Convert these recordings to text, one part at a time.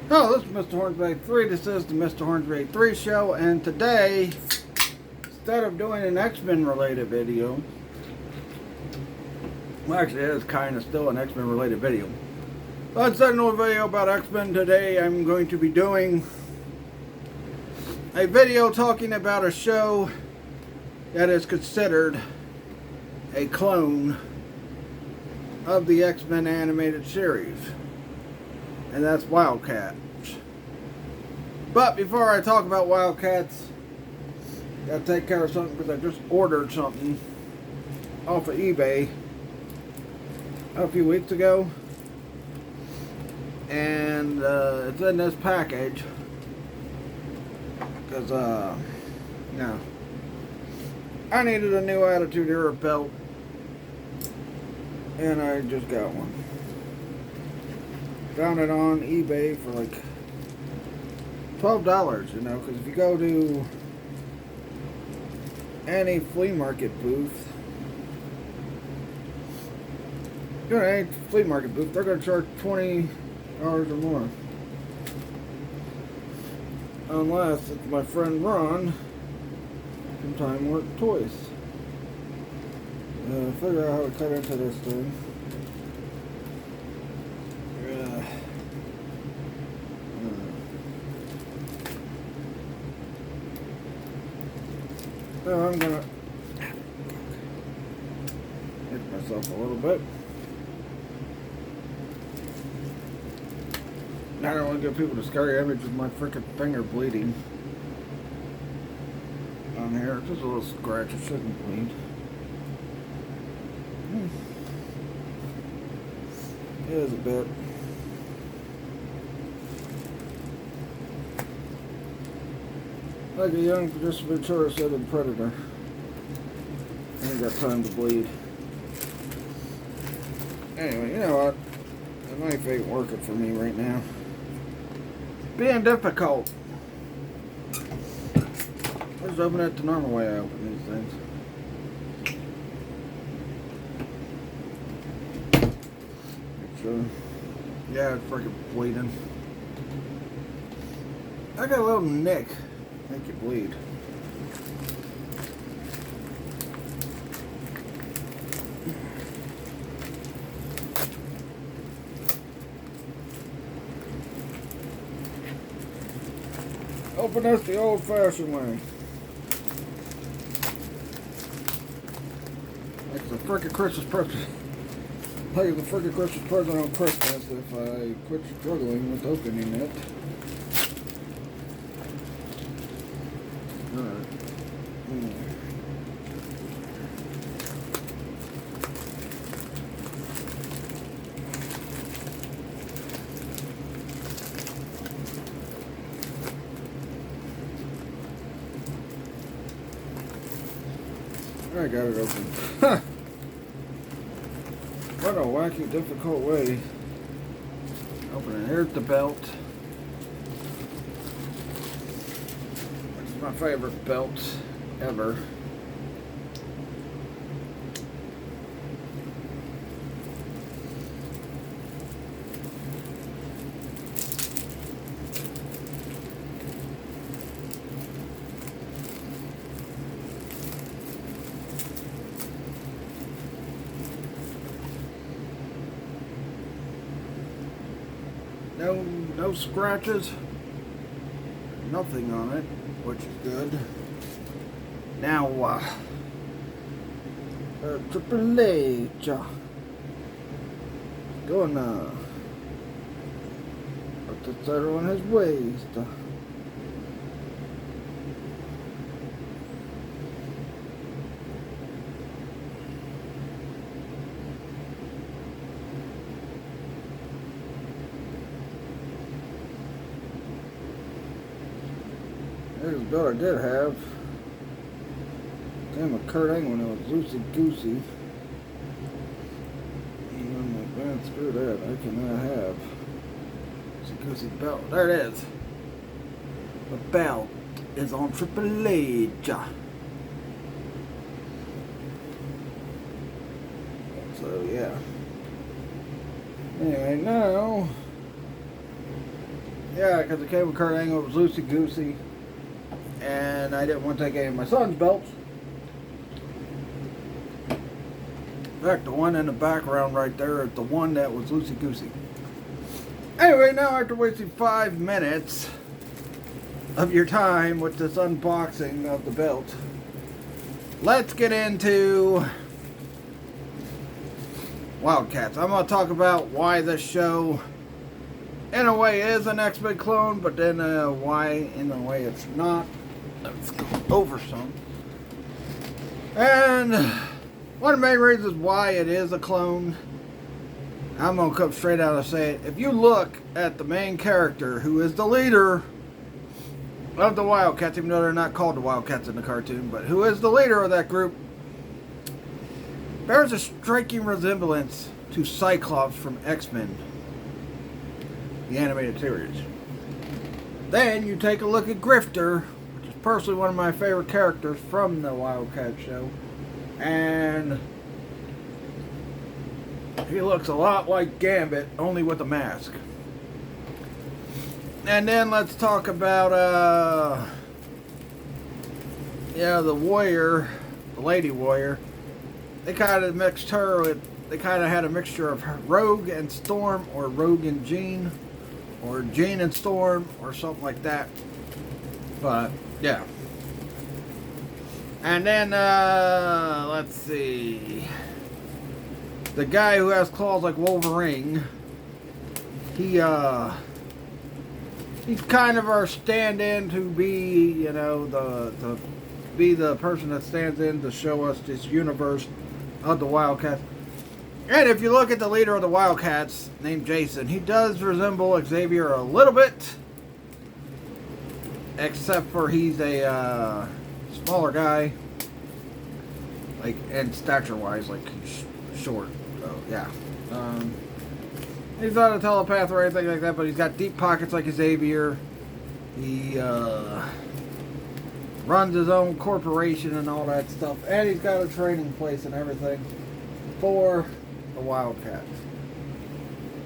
Hello, this is Mr. Hornsby 3. This is the Mr. Hornsby 3 show, and today, instead of doing an X-Men related video, well, actually it is kind of still an X-Men related video. But instead of doing a video about X-Men today, I'm going to be doing a video talking about a show that is considered a clone of the X-Men animated series. And that's Wildcats. But before I talk about Wildcats, gotta take care of something because I just ordered something off of eBay a few weeks ago. And it's in this package because, I needed a new Attitude Era belt, and I just got one. Found it on eBay for like $12, you know, because if you go to any flea market booth, they're going to charge $20 or more. Unless it's my friend Ron from Time Warp Toys. Figure out how to cut into this thing. So I'm gonna hit myself a little bit. I don't want to give people the scary image of my freaking finger bleeding on here. Just a little scratch. It shouldn't bleed. It is a bit. Like a young Ventura-7 predator. I ain't got time to bleed. Anyway, you know what? The knife ain't working for me right now. Being difficult. Let's open it the normal way I open these things. Make sure. Yeah, it's freaking bleeding. I got a little nick. Make it bleed. Open this the old-fashioned way. Like the frickin' Christmas present. Like the frickin' Christmas present on Christmas if I quit struggling with opening it. Alright. I got it open. What a wacky, difficult way. Open it. Here's the belt. Which is my favorite belt ever. No scratches, nothing on it, which is good. Now, Triple H, gonna put the title on his waist. There's a belt I did have. Damn, a Kurt Angle when it was loosey goosey. And I'm like, man, screw that. I cannot have loosey goosey belt. There it is. The belt is on Triple H. So yeah. Anyway, now Yeah, because the cable car angle was loosey-goosey. And I didn't want to take any of my son's belts. In fact, the one in the background right there is the one that was loosey-goosey. Anyway, now after wasting 5 minutes of your time with this unboxing of the belt, let's get into Wildcats. I'm going to talk about why this show, in a way, is an X-Men clone, but then why, in a way, it's not. Let's go over some. And one of the main reasons why it is a clone, I'm going to come straight out and say it. If you look at the main character, who is the leader of the Wildcats, even though they're not called the Wildcats in the cartoon, but who is the leader of that group, bears a striking resemblance to Cyclops from X-Men, the animated series. Then you take a look at Grifter, which is personally one of my favorite characters from the Wildcat show, and he looks a lot like Gambit, only with a mask. And then let's talk about the warrior, the lady warrior. They kind of mixed her with, they kind of had a mixture of Rogue and Storm, or Rogue and Jean, or Jean and Storm, or something like that. But, yeah. And then, let's see. The guy who has claws like Wolverine, he's kind of our stand-in to be, you know, the person that stands in to show us this universe of the Wildcats. And if you look at the leader of the Wildcats, named Jason, he does resemble Xavier a little bit, except for he's a smaller guy, like, and stature-wise, like, he's short. So yeah, he's not a telepath or anything like that, but he's got deep pockets like Xavier. He runs his own corporation and all that stuff, and he's got a training place and everything for the Wildcats.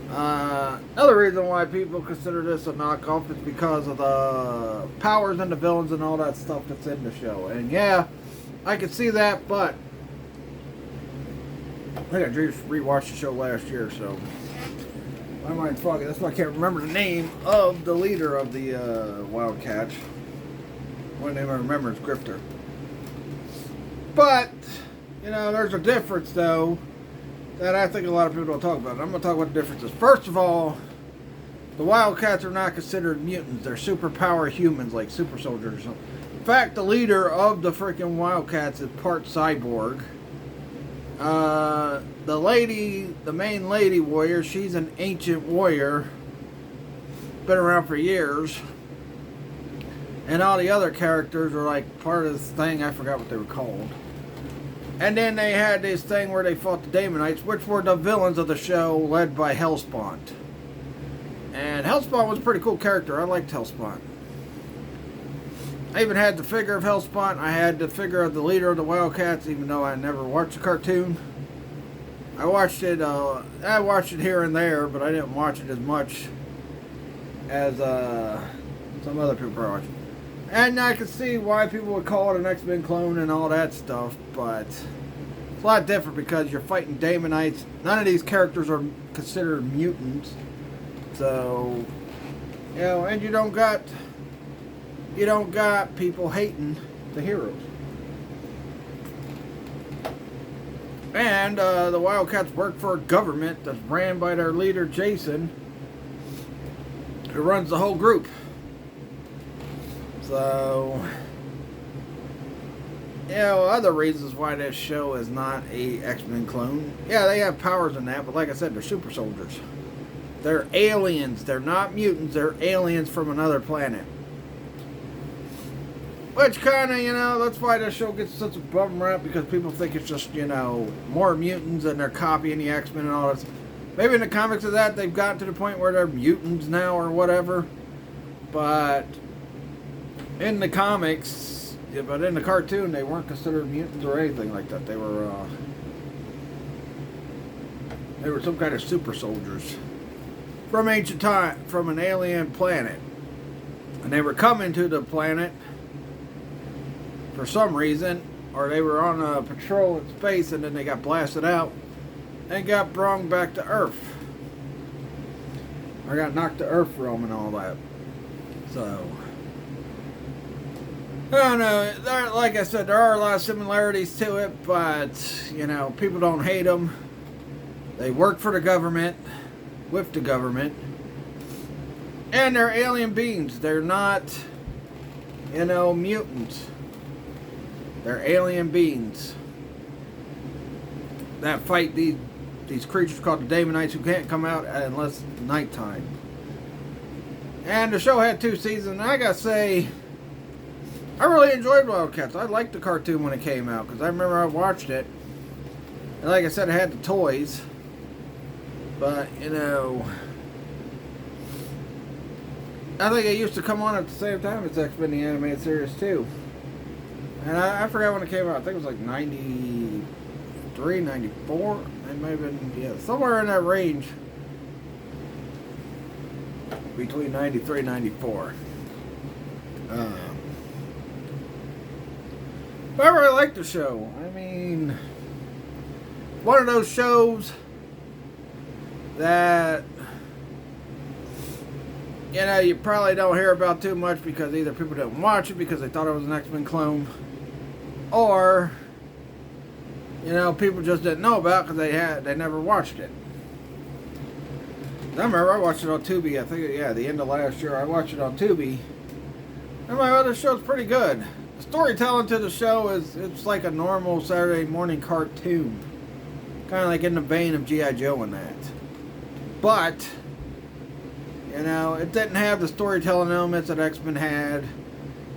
Another reason why people consider this a knockoff is because of the powers and the villains and all that stuff that's in the show. And yeah, I can see that, but I think I just rewatched the show last year, so my mind's foggy. That's why I can't remember the name of the leader of the Wildcats. One name I remember is Grifter. But, you know, there's a difference, though, that I think a lot of people don't talk about. I'm going to talk about the differences. First of all, the Wildcats are not considered mutants. They're superpower humans, like super soldiers or something. In fact, the leader of the freaking Wildcats is part cyborg. The main lady warrior, she's an ancient warrior. Been around for years. And all the other characters are like part of this thing, I forgot what they were called. And then they had this thing where they fought the Daemonites, which were the villains of the show, led by Hellspawn. And Hellspawn was a pretty cool character. I liked Hellspawn. I even had the figure of Hellspawn. I had the figure of the leader of the Wildcats, even though I never watched the cartoon. I watched it here and there, but I didn't watch it as much as some other people are watching. And I can see why people would call it an X-Men clone and all that stuff, but it's a lot different because you're fighting Daemonites. None of these characters are considered mutants. So, you know, and you don't got people hating the heroes. And the Wildcats work for a government that's ran by their leader, Jason, who runs the whole group. So, you know, other reasons why this show is not a X-Men clone. Yeah, they have powers in that, but like I said, they're super soldiers. They're aliens. They're not mutants. They're aliens from another planet. Which kind of, you know, that's why this show gets such a bum rap, because people think it's just, you know, more mutants and they're copying the X-Men and all this. Maybe in the comics of that, they've gotten to the point where they're mutants now or whatever. But in the comics, yeah, but in the cartoon, they weren't considered mutants or anything like that. They were some kind of super soldiers from ancient time, from an alien planet. And they were coming to the planet for some reason, or they were on a patrol in space and then they got blasted out and got brought back to Earth. Or got knocked to Earth from and all that. So, I don't know. Like I said, there are a lot of similarities to it, but, you know, people don't hate them. They work for the government, with the government. And they're alien beings. They're not, you know, mutants. They're alien beings that fight these creatures called the Daemonites who can't come out unless nighttime. And the show had 2 seasons. And I gotta say, I really enjoyed Wildcats. I liked the cartoon when it came out because I remember I watched it. And like I said, I had the toys. But, you know, I think it used to come on at the same time as X-Men the Animated Series too. And I forgot when it came out. I think it was like 93, 94. It might have been, yeah, somewhere in that range. Between 93 and 94. But I really liked the show. I mean, one of those shows that, you know, you probably don't hear about too much because either people didn't watch it because they thought it was an X-Men clone, or, you know, people just didn't know about it because they never watched it. I remember I watched it on Tubi. I think, yeah, the end of last year I watched it on Tubi. And my other show's pretty good. The storytelling to the show it's like a normal Saturday morning cartoon, kind of like in the vein of G.I. Joe and that. But, you know, it didn't have the storytelling elements that X-Men had.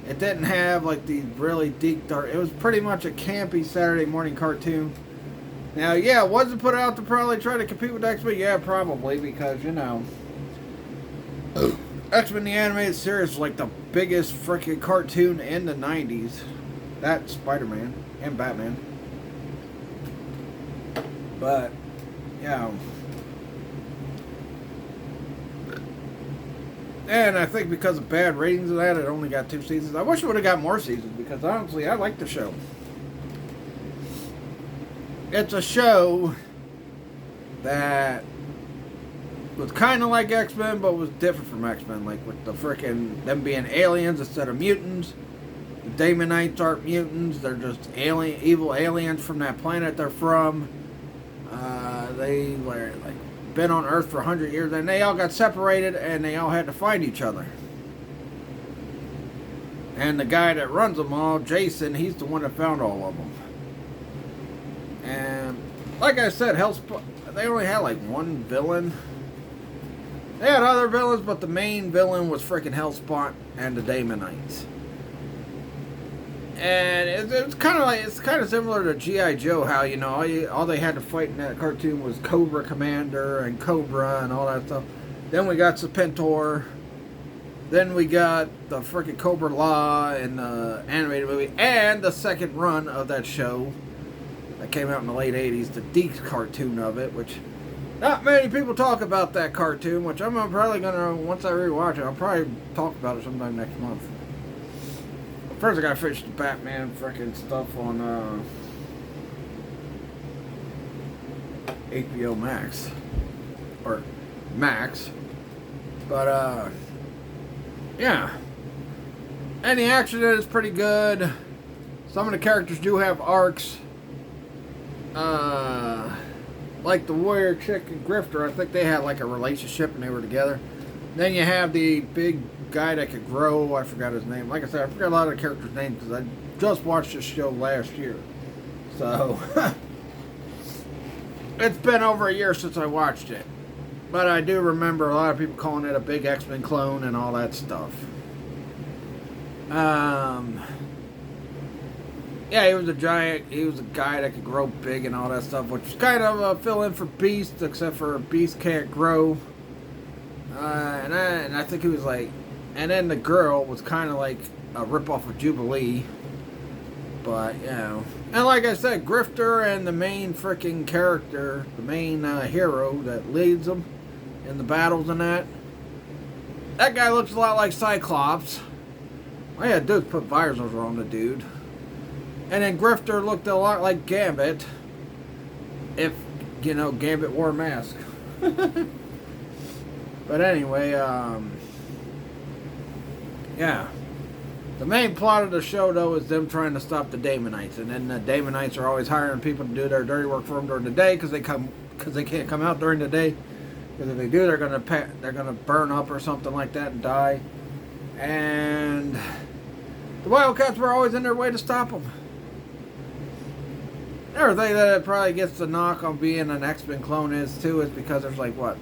It didn't have, like, the really deep dark. It was pretty much a campy Saturday morning cartoon. Now, yeah, was it put out to probably try to compete with X-Men? Yeah, probably, because, you know, X-Men the Animated Series was, like, the biggest freaking cartoon in the 90s. That's Spider-Man and Batman. But, you know, and I think because of bad ratings of that, it only got 2 seasons. I wish it would have got more seasons because honestly, I like the show. It's a show that was kind of like X-Men, but was different from X-Men. Like with the frickin' them being aliens instead of mutants. The Daemonites aren't mutants. They're just evil aliens from that planet they're from. They were like been on Earth for 100 years, and they all got separated, and they all had to fight each other. And the guy that runs them all, Jason, he's the one that found all of them. And like I said, they only had like one villain. They had other villains, but the main villain was freaking Hellspot and the Daemonites. And it's kind of similar to G.I. Joe, how, you know, all they had to fight in that cartoon was Cobra Commander and Cobra and all that stuff. Then we got Serpentor. Then we got the freaking Cobra Law in the animated movie, and the second run of that show that came out in the late 80s, the Deke cartoon of it, which not many people talk about that cartoon, which I'm probably going to, once I rewatch it, I'll probably talk about it sometime next month. First, I gotta finish the Batman freaking stuff on HBO Max. Or Max. But, yeah. And the action in it is pretty good. Some of the characters do have arcs. Like the Warrior Chick and Grifter, I think they had like a relationship and they were together. Then you have the big guy that could grow. I forgot his name. Like I said, I forgot a lot of the characters' names because I just watched this show last year. So, it's been over a year since I watched it. But I do remember a lot of people calling it a big X-Men clone and all that stuff. Yeah, he was a giant. He was a guy that could grow big and all that stuff, which was kind of a fill-in for Beast, except for Beast can't grow. And I think he was like, and then the girl was kind of like a ripoff of Jubilee. But, you know, and like I said, Grifter and the main freaking character, the main hero that leads them, in the battles and that. That guy looks a lot like Cyclops. All you had to do is put visors on the dude. And then Grifter looked a lot like Gambit. If, you know, Gambit wore a mask. But anyway, yeah. The main plot of the show, though, is them trying to stop the Daemonites. And then the Daemonites are always hiring people to do their dirty work for them during the day because they can't come out during the day. Because if they do, they're gonna burn up or something like that and die. And the Wildcats were always in their way to stop them. Another thing that it probably gets the knock on being an X-Men clone is because there's like what?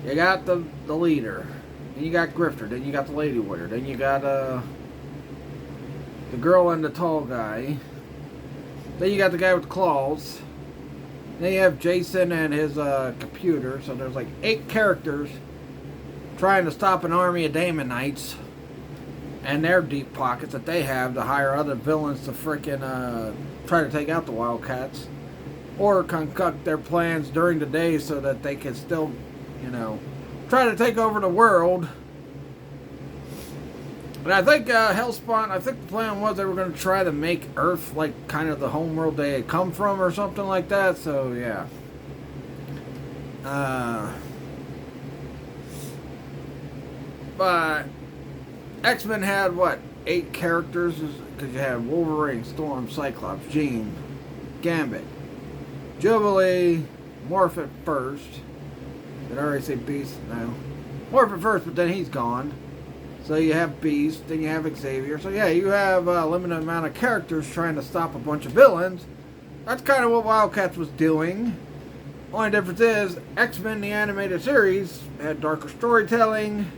You got the leader, then you got Grifter, then you got the Lady Warrior, then you got the girl and the tall guy, then you got the guy with the claws, then you have Jason and his computer. So there's like 8 characters trying to stop an army of Daemonites and their deep pockets that they have to hire other villains to frickin' try to take out the Wildcats or concoct their plans during the day so that they can still, you know, try to take over the world. And I think Hellspawn, I think the plan was they were going to try to make Earth like kind of the home world they had come from or something like that. So yeah. But X-Men had what? 8 characters, because you had Wolverine, Storm, Cyclops, Jean, Gambit, Jubilee, Morph at first. Did I already say Beast? No. Morph at first, but then he's gone. So you have Beast, then you have Xavier. So yeah, you have a limited amount of characters trying to stop a bunch of villains. That's kind of what Wildcats was doing. Only difference is, X-Men, the animated series, had darker storytelling.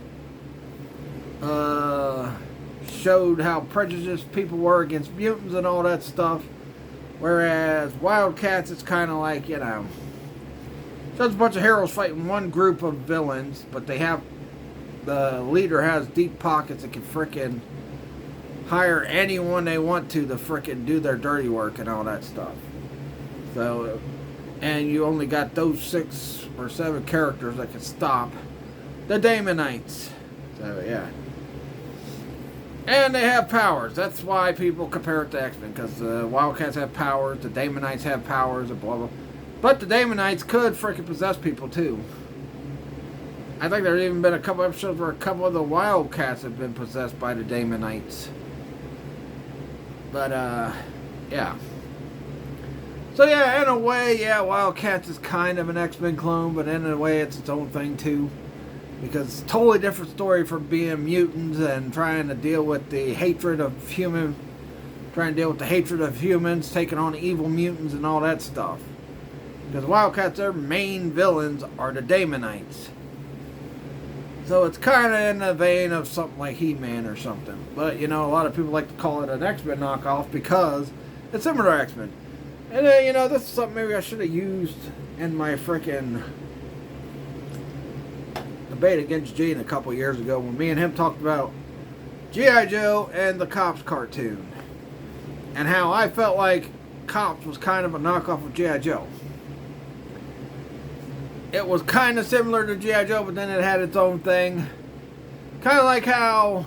Showed how prejudiced people were against mutants and all that stuff. Whereas Wildcats, it's kind of like, you know, shows a bunch of heroes fighting one group of villains, but they have, the leader has deep pockets and can frickin' hire anyone they want to frickin' do their dirty work and all that stuff. So, and you only got those 6 or 7 characters that can stop the Daemonites. So, yeah. And they have powers. That's why people compare it to X-Men, because the Wildcats have powers, the Daemonites have powers, and blah, blah. But the Daemonites could frickin' possess people, too. I think there's even been a couple episodes where a couple of the Wildcats have been possessed by the Daemonites. But, yeah. So, yeah, in a way, yeah, Wildcats is kind of an X-Men clone, but in a way, it's its own thing, too. Because it's a totally different story from being mutants and trying to deal with the hatred of humans, taking on evil mutants and all that stuff. Because Wildcats, their main villains are the Daemonites. So it's kind of in the vein of something like He-Man or something. But, you know, a lot of people like to call it an X-Men knockoff because it's similar to X-Men. And, you know, this is something maybe I should have used in my frickin' debate against Gene a couple years ago when me and him talked about G.I. Joe and the Cops cartoon. And how I felt like Cops was kind of a knockoff of G.I. Joe. It was kind of similar to G.I. Joe, but then it had its own thing. Kind of like how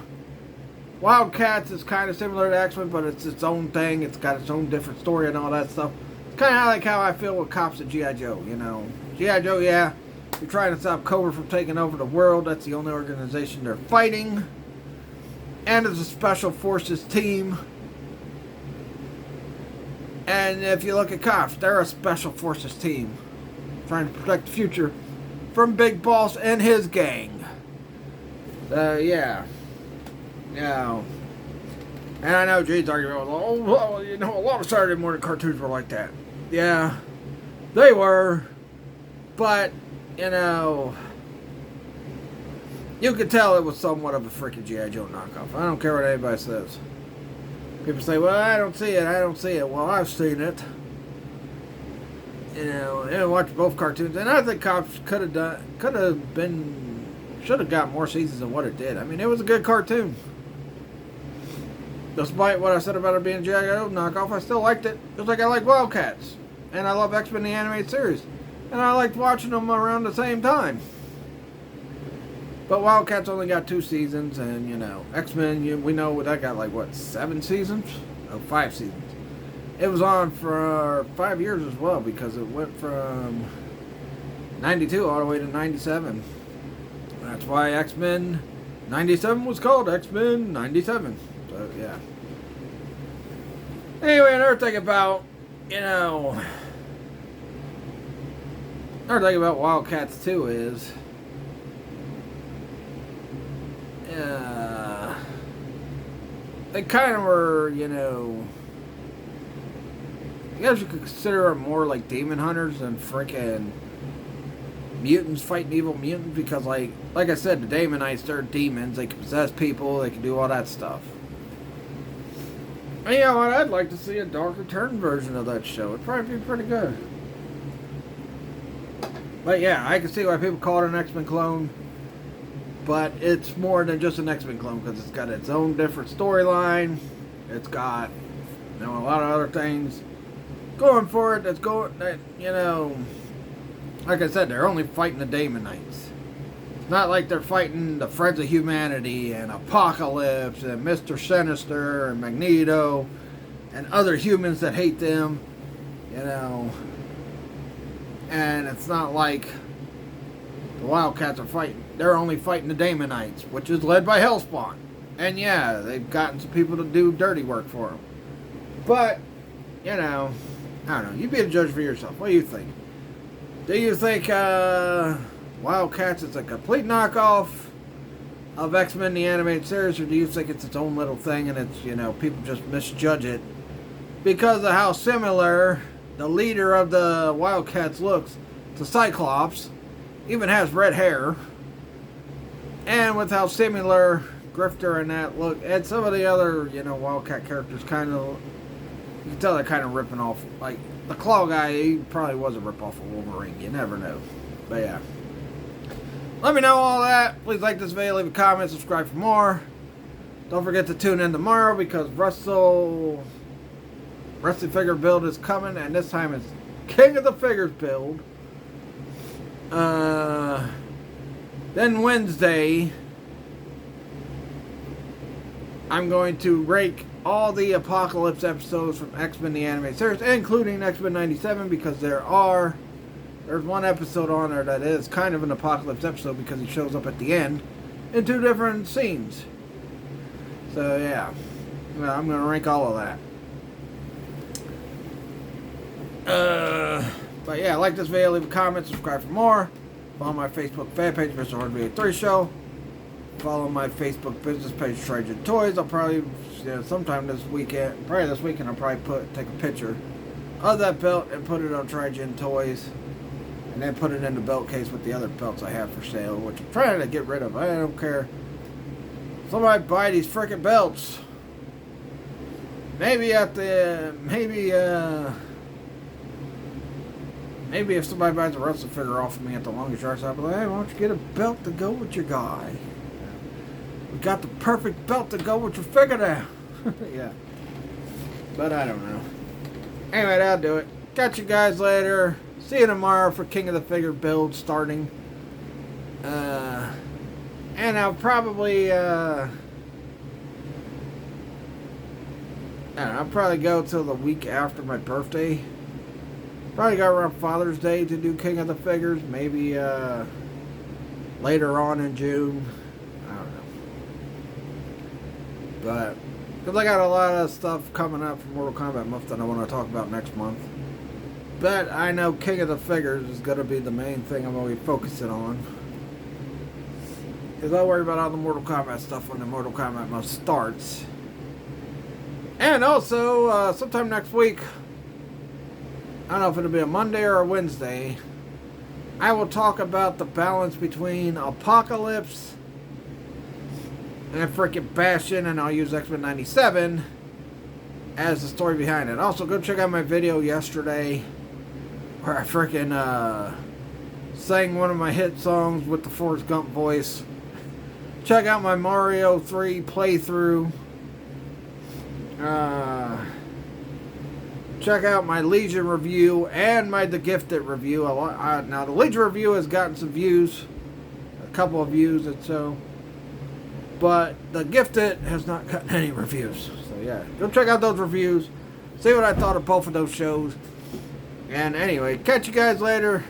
Wildcats is kind of similar to X-Men, but it's its own thing. It's got its own different story and all that stuff. It's kind of like how I feel with Cops and G.I. Joe, you know. G.I. Joe, yeah, you're trying to stop Cobra from taking over the world. That's the only organization they're fighting. And it's a special forces team. And if you look at Cops, they're a special forces team. Trying to protect the future from Big Boss and his gang. Yeah. Yeah. And I know Gene's argument was, oh, well, you know, a lot of Saturday morning cartoons were like that. Yeah, they were. But, you know, you could tell it was somewhat of a freaking G.I. Joe knockoff. I don't care what anybody says. People say, well, I don't see it. Well, I've seen it. You know, and I watched both cartoons, and I think Cops should have got more seasons than what it did. I mean, it was a good cartoon. Despite what I said about it being a G.I. Joe knockoff, I still liked it. Just like I like Wildcats. And I love X-Men the animated series. and I liked watching them around the same time. But Wildcats only got 2 seasons, and you know, X-Men, we know that got like what, 7 seasons? Oh, 5 seasons. It was on for 5 years as well, because it went from 92 all the way to 97. That's why X-Men 97 was called X-Men 97. So yeah. Anyway, another thing about, you know, another thing about Wildcats too is, they kind of were, you know, I guess you could consider them more like demon hunters than freaking mutants fighting evil mutants, because like I said, the Daemonites, they're demons. They can possess people. They can do all that stuff. And you know what? I'd like to see a darker turn version of that show. It'd probably be pretty good. But yeah, I can see why people call it an X-Men clone. But it's more than just an X-Men clone, because it's got its own different storyline. It's got, you know, a lot of other things going for it. That's going, that, you know, like I said, they're only fighting the Daemonites. It's not like they're fighting the Friends of Humanity and Apocalypse and Mr. Sinister and Magneto and other humans that hate them, you know. And it's not like the Wildcats are fighting. They're only fighting the Daemonites, which is led by Hellspawn. And yeah, they've gotten some people to do dirty work for them. But, you know, I don't know. You be a judge for yourself. What do you think? Do you think Wildcats is a complete knockoff of X-Men the animated series, or do you think it's its own little thing and it's, you know, people just misjudge it because of how similar the leader of the Wildcats looks to Cyclops, even has red hair, and with how similar Grifter and that look, and some of the other, you know, Wildcat characters kind of, you can tell they're kind of ripping off, like, the Claw guy, he probably was a ripoff of Wolverine. You never know. But yeah. Let me know all that. Please like this video, leave a comment, subscribe for more. Don't forget to tune in tomorrow, because Wrestling Figure build is coming, and this time it's King of the Figures build. Then Wednesday, I'm going to rake all the Apocalypse episodes from X-Men the Animated Series, including X-Men 97, because there's one episode on there that is kind of an Apocalypse episode, because he shows up at the end in 2 different scenes. So yeah, well, I'm going to rank all of that. But yeah, like this video, leave a comment, subscribe for more. Follow my Facebook fan page, Mr. Hard V83 Show. Follow my Facebook business page, Trajan Toys. I'll probably, sometime this weekend, I'll probably take a picture of that belt and put it on Trajan Toys. And then put it in the belt case with the other belts I have for sale, which I'm trying to get rid of. I don't care. Somebody buy these freaking belts. Maybe if somebody buys a wrestling figure off of me at the longest yard sale, I'll be like, hey, why don't you get a belt to go with your guy? We got the perfect belt to go with your figure now. Yeah. But I don't know. Anyway, that'll do it. Catch you guys later. See you tomorrow for King of the Figure build starting. And I'll probably, I'll probably go till the week after my birthday. Probably go around Father's Day to do King of the Figures. Maybe, later on in June. I don't know. But, because I got a lot of stuff coming up for Mortal Kombat month that I want to talk about next month. But I know King of the Figures is going to be the main thing I'm going to be focusing on. Because I'll worry about all the Mortal Kombat stuff when the Mortal Kombat month starts. And also, sometime next week, I don't know if it'll be a Monday or a Wednesday, I will talk about the balance between Apocalypse and freaking Bastion, and I'll use X-Men 97 as the story behind it. Also, go check out my video yesterday where I freaking sang one of my hit songs with the Forrest Gump voice. Check out my Mario 3 playthrough. check out my Legion review and my The Gifted review. Now, the Legion review has gotten some views, a couple of views and so, but The Gifted has not gotten any reviews. So yeah, go check out those reviews, see what I thought of both of those shows. And anyway, catch you guys later.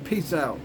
Peace out.